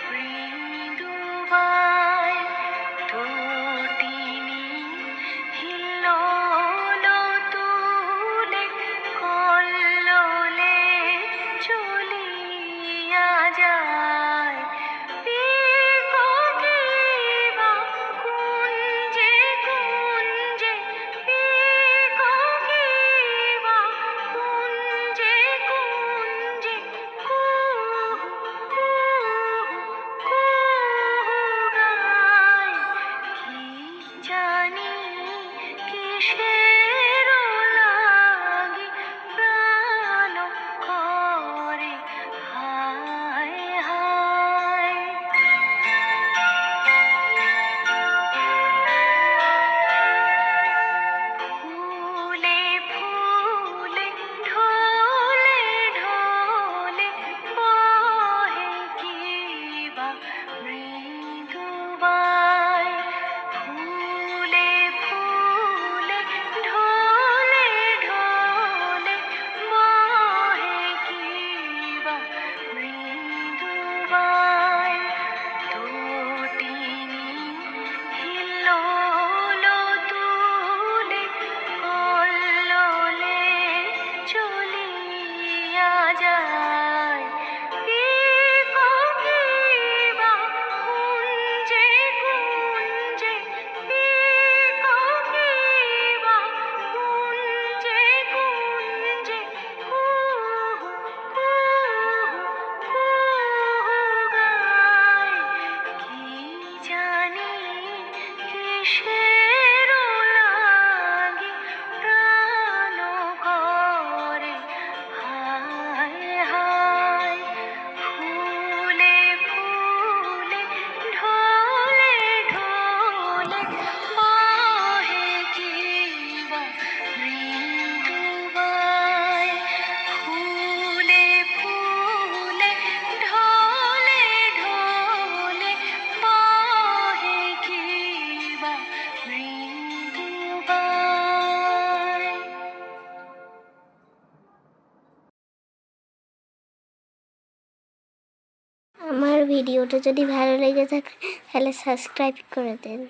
মৃদুবায় তটিনী হিল্লোল তুলে কল্লোলে চলিয়া যায়। পিককিবা কুঞ্জে কুঞ্জে, পিককিবা কুঞ্জে কুঞ্জে, কুহু কুহু কুহু গায়। কি জানি কিসের লাগি প্রাণ করে হায় হায়। ফুলে ফুলে ঢলে ঢলে বহে কিবা মৃদুবায়। ফুলে ফুলে ঢলে ঢলে বহে কিবা মৃদুবায়। তটিনী হিল্লোল তুলে কল্লোলে চলিয়া যায়। পিককিবা কুঞ্জে কুঞ্জে, পিককিবা কুঞ্জে কুঞ্জে, কুহু কুহু কুহু গায়। কি জানি কিসের লাগি প্রাণ করে হায় হায়। ফুলে ফুলে ঢলে ঢলে বহে কিবা মৃদুবায়। ফুলে ফুলে ঢলে ঢলে বহে কিবা মৃদুবায়। আমার ভিডিওটা যদি ভালো লেগে থাকে তাহলে সাবস্ক্রাইব করে দেন।